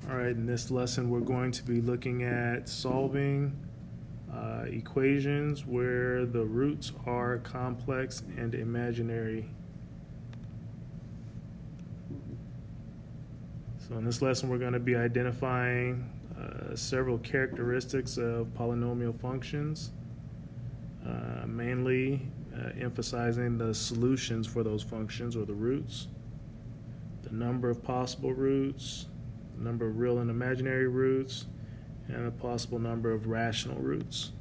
All right, in this lesson we're going to be looking at solving equations where the roots are complex and imaginary. So in this lesson we're going to be identifying several characteristics of polynomial functions, mainly emphasizing the solutions for those functions, or the roots, the number of possible roots, the number of real and imaginary roots, and a possible number of rational roots.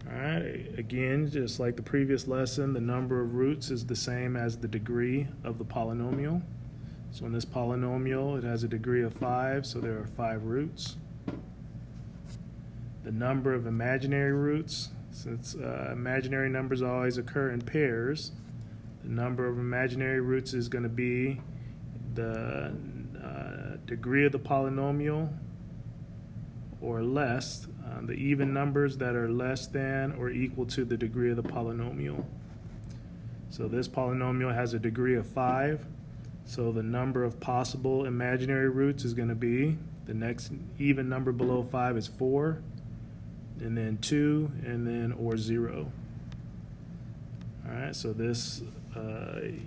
All right, again, just like the previous lesson, the number of roots is the same as the degree of the polynomial. So in this polynomial, it has a degree of 5, so there are 5 roots. The number of imaginary roots, since imaginary numbers always occur in pairs, the number of imaginary roots is going to be the degree of the polynomial or less, the even numbers that are less than or equal to the degree of the polynomial. So this polynomial has a degree of 5, so the number of possible imaginary roots is going to be, the next even number below 5 is 4, and then 2, and then or 0. All right, so this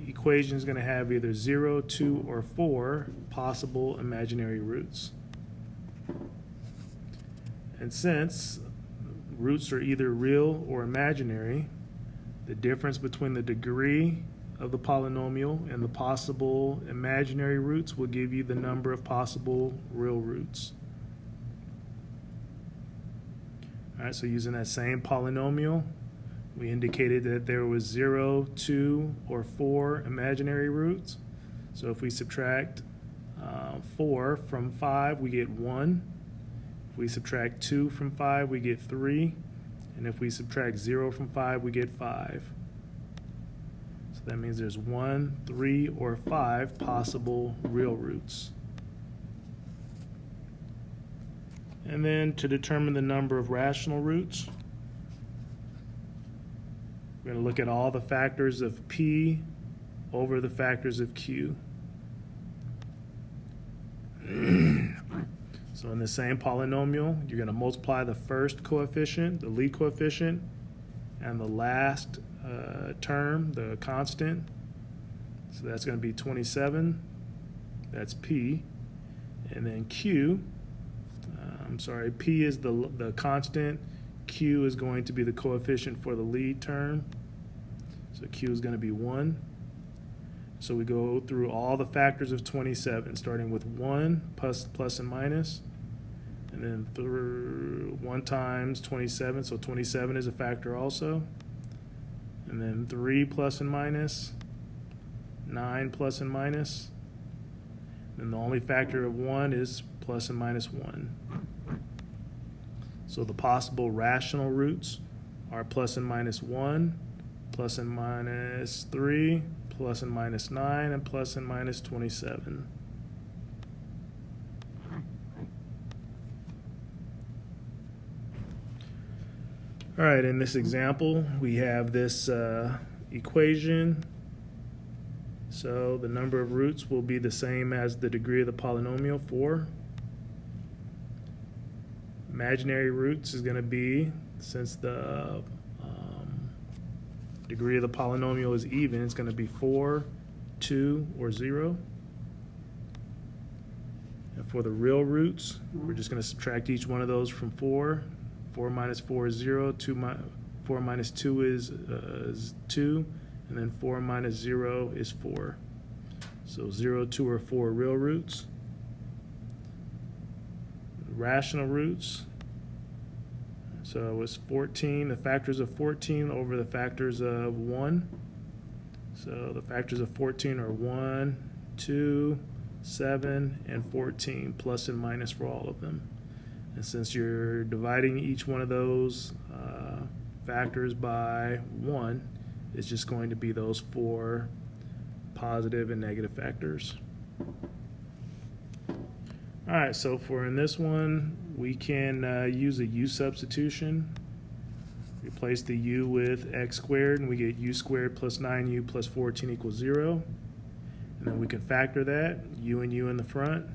equation is going to have either 0, 2, or 4 possible imaginary roots. And since roots are either real or imaginary, the difference between the degree of the polynomial and the possible imaginary roots will give you the number of possible real roots. All right, so using that same polynomial, we indicated that there was 0, 2, or 4 imaginary roots. So if we subtract 4 from 5, we get 1. If we subtract 2 from 5, we get 3. And if we subtract 0 from 5, we get 5. So that means there's 1, 3, or 5 possible real roots. And then to determine the number of rational roots, we're going to look at all the factors of P over the factors of Q. So in the same polynomial, you're going to multiply the first coefficient, the lead coefficient, and the last term, the constant. So that's going to be 27. That's P. And then Q, P is the constant. Q is going to be the coefficient for the lead term. So Q is going to be 1. So we go through all the factors of 27, starting with 1 plus and minus, and then through 1 times 27, so 27 is a factor also, and then 3 plus and minus, 9 plus and minus, and the only factor of 1 is plus and minus 1. So the possible rational roots are plus and minus 1, plus and minus 3, plus and minus 9, and plus and minus 27. All right, in this example, we have this equation. So the number of roots will be the same as the degree of the polynomial, 4. Imaginary roots is going to be, since the degree of the polynomial is even, it's going to be 4, 2, or 0. And for the real roots, we're just going to subtract each one of those from 4. 4 minus 4 is 0. 4 minus 2 is 2. And then 4 minus 0 is 4. So 0, 2, or 4 real roots. Rational roots. So it's 14, the factors of 14 over the factors of 1. So the factors of 14 are 1, 2, 7, and 14, plus and minus for all of them. And since you're dividing each one of those factors by 1, it's just going to be those 4 positive and negative factors. All right, so for in this one, we can use a u substitution. Replace the u with x squared, and we get u squared plus 9u plus 14 equals 0. And then we can factor that, u and u in the front.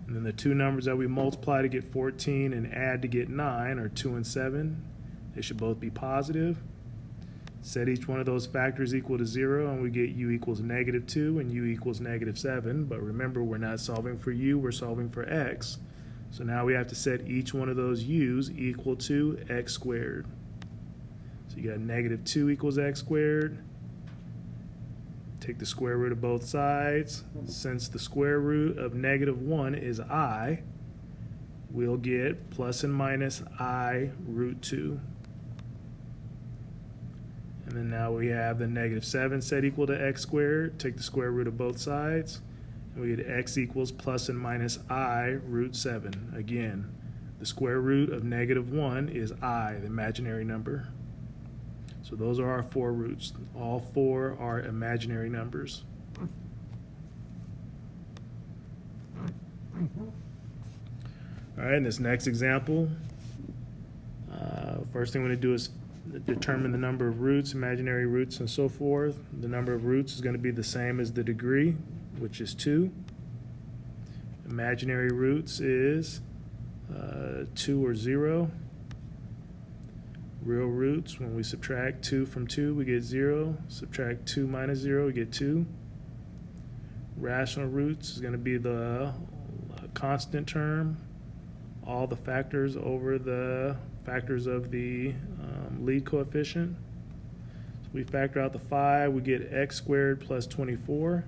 And then the two numbers that we multiply to get 14 and add to get 9 are 2 and 7. They should both be positive. Set each one of those factors equal to 0, and we get u equals -2 and u equals -7. But remember, we're not solving for u, we're solving for x. So now we have to set each one of those u's equal to x squared. So you got -2 equals x squared. Take the square root of both sides. Since the square root of -1 is I, we'll get plus and minus I root 2. And then now we have the -7 set equal to x squared. Take the square root of both sides, and we get x equals plus and minus I root 7. Again, the square root of -1 is I, the imaginary number. So those are our 4 roots. All 4 are imaginary numbers. All right, in this next example, first thing we're going to do is determine the number of roots, imaginary roots, and so forth. The number of roots is going to be the same as the degree, which is 2. Imaginary roots is 2 or 0. Real roots, when we subtract 2 from 2, we get 0. Subtract 2 minus 0, we get 2. Rational roots is going to be the constant term, all the factors over the factors of the lead coefficient. So we factor out the 5, we get x squared plus 24.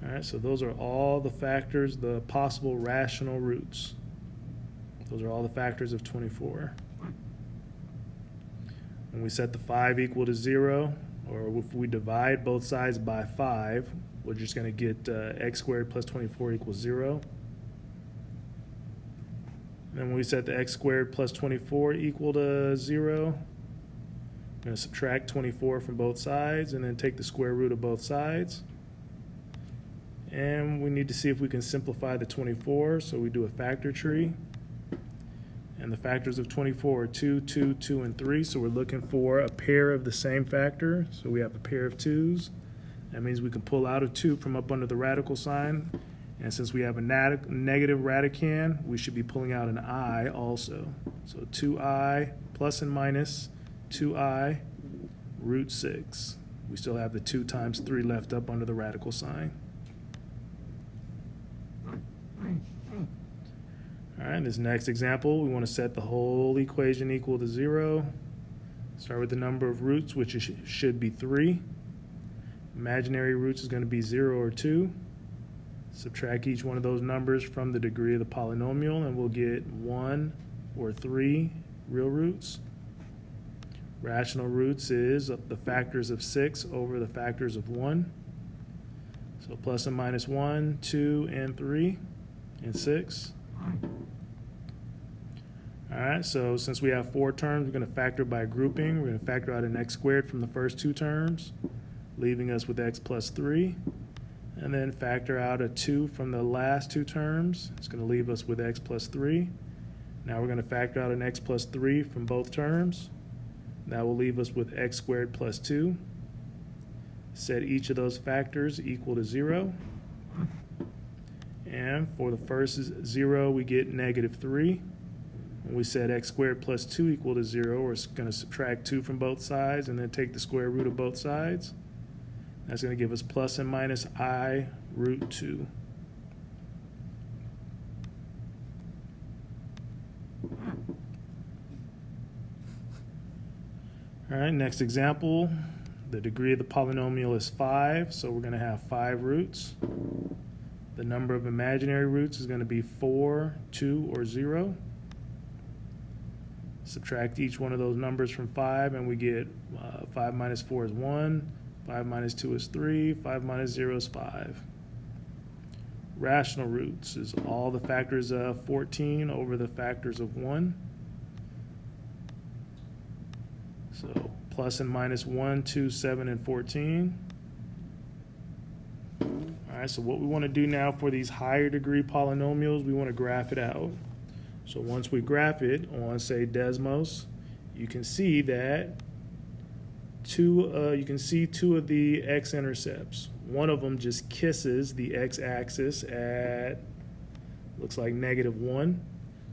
All right, so those are all the factors, the possible rational roots. Those are all the factors of 24. When we set the 5 equal to 0, or if we divide both sides by 5, we're just going to get x squared plus 24 equals 0. And when we set the x squared plus 24 equal to 0, we're going to subtract 24 from both sides and then take the square root of both sides. And we need to see if we can simplify the 24, so we do a factor tree. And the factors of 24 are 2, 2, 2, and 3, so we're looking for a pair of the same factor. So we have a pair of 2's. That means we can pull out a 2 from up under the radical sign. And since we have a negative radicand, we should be pulling out an I also. So 2I plus and minus 2I root 6. We still have the 2 times 3 left up under the radical sign. All right, in this next example, we want to set the whole equation equal to 0. Start with the number of roots, which should be 3. Imaginary roots is going to be 0 or 2. Subtract each one of those numbers from the degree of the polynomial, and we'll get 1 or 3 real roots. Rational roots is the factors of 6 over the factors of 1. So plus and minus 1, 2, and 3, and 6. All right, so since we have 4 terms, we're going to factor by grouping. We're going to factor out an x squared from the first 2 terms, leaving us with x plus 3. And then factor out a 2 from the last 2 terms. It's going to leave us with x plus 3. Now we're going to factor out an x plus 3 from both terms. That will leave us with x squared plus 2. Set each of those factors equal to 0. And for the first 0, we get -3. When we set x squared plus 2 equal to 0, we're going to subtract 2 from both sides and then take the square root of both sides. That's going to give us plus and minus I root 2. All right, next example. The degree of the polynomial is 5, so we're going to have 5 roots. The number of imaginary roots is going to be 4, 2, or 0. Subtract each one of those numbers from 5, and we get 5 minus 4 is 1, 5 minus 2 is 3, 5 minus 0 is 5. Rational roots is all the factors of 14 over the factors of 1. So plus and minus 1, 2, 7, and 14. All right, so what we want to do now for these higher degree polynomials, we want to graph it out. So once we graph it on, say, Desmos, you can see that two of the x-intercepts. One of them just kisses the x-axis at, looks like -1.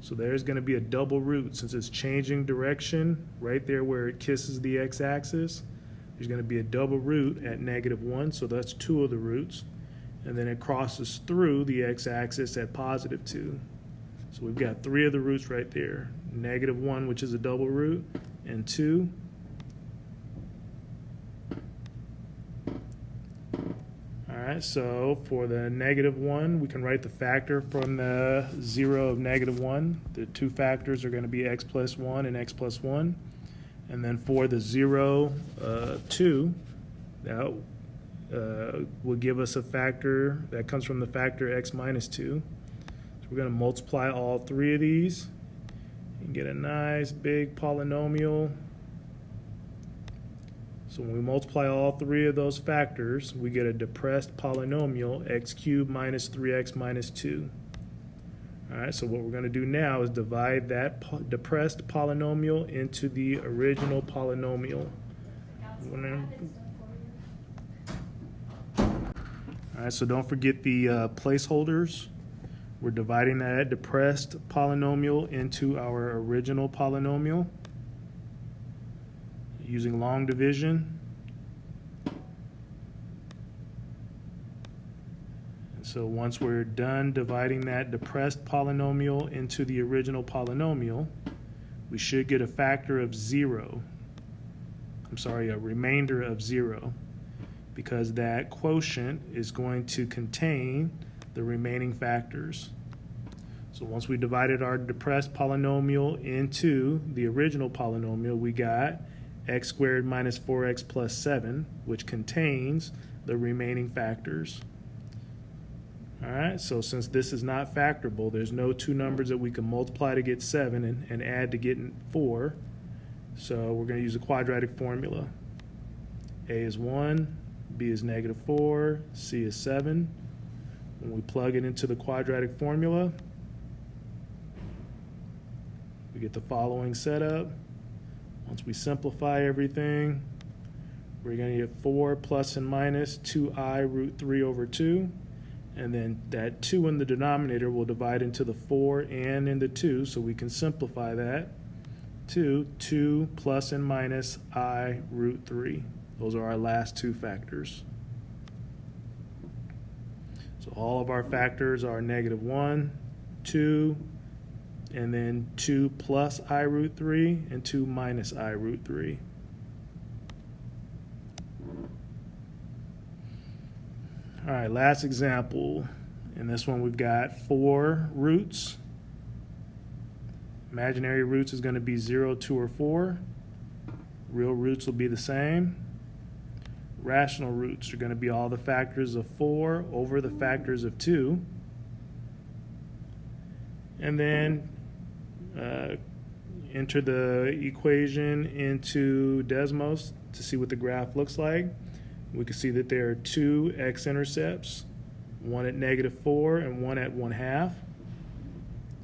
So there's going to be a double root. Since it's changing direction right there where it kisses the x-axis, there's going to be a double root at -1. So that's 2 of the roots. And then it crosses through the x-axis at +2. So we've got 3 of the roots right there. -1, which is a double root, and 2. All right, so for the -1, we can write the factor from the 0 of -1. The two factors are going to be x plus 1 and x plus 1. And then for the 0, 2, that will give us a factor that comes from the factor x minus 2. So we're going to multiply all 3 of these and get a nice big polynomial. So when we multiply all 3 of those factors, we get a depressed polynomial, x cubed minus 3x minus 2. All right, so what we're going to do now is divide that depressed polynomial into the original polynomial. All right, so don't forget the placeholders. We're dividing that depressed polynomial into our original polynomial using long division. And so once we're done dividing that depressed polynomial into the original polynomial, we should get a factor of 0. I'm sorry, a remainder of 0, because that quotient is going to contain the remaining factors. So once we divided our depressed polynomial into the original polynomial, we got x squared minus 4x plus 7, which contains the remaining factors. All right, so since this is not factorable, there's no two numbers that we can multiply to get 7 and add to get 4. So we're going to use a quadratic formula. A is 1, B is -4, C is 7. When we plug it into the quadratic formula, we get the following setup. Once we simplify everything, we're going to get 4 plus and minus 2i root 3 over 2. And then that 2 in the denominator will divide into the 4 and into 2, so we can simplify that to 2 plus and minus I root 3. Those are our last two factors. So all of our factors are -1, 2, and then 2 plus I root 3 and 2 minus I root 3. All right, last example. In this one, we've got 4 roots. Imaginary roots is going to be 0, 2, or 4. Real roots will be the same. Rational roots are going to be all the factors of 4 over the factors of 2. And then enter the equation into Desmos to see what the graph looks like. We can see that there are 2 x-intercepts, one at -4 and one at 1/2.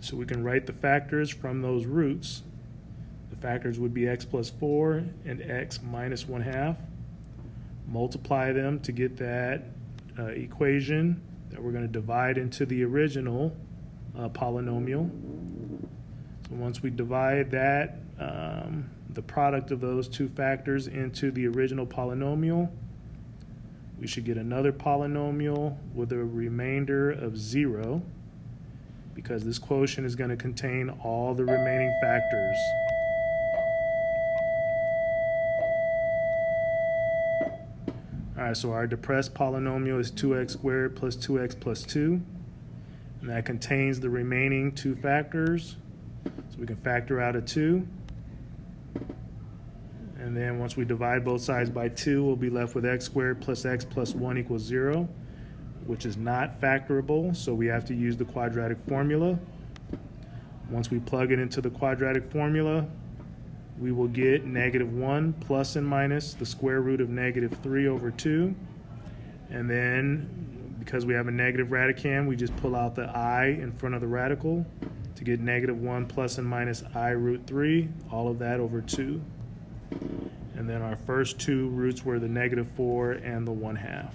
So we can write the factors from those roots. The factors would be x plus 4 and x minus 1/2. Multiply them to get that equation that we're going to divide into the original polynomial. So once we divide that, the product of those two factors into the original polynomial, we should get another polynomial with a remainder of 0, because this quotient is going to contain all the remaining factors. All right, so our depressed polynomial is 2x squared plus 2x plus 2, and that contains the remaining two factors. So we can factor out a 2. And then once we divide both sides by 2, we'll be left with x squared plus x plus 1 equals 0, which is not factorable, so we have to use the quadratic formula. Once we plug it into the quadratic formula, we will get -1 plus and minus the square root of -3 over 2. And then because we have a negative radicand, we just pull out the I in front of the radical to get -1 plus and minus I root 3, all of that over 2. And then our first two roots were the -4 and the 1/2.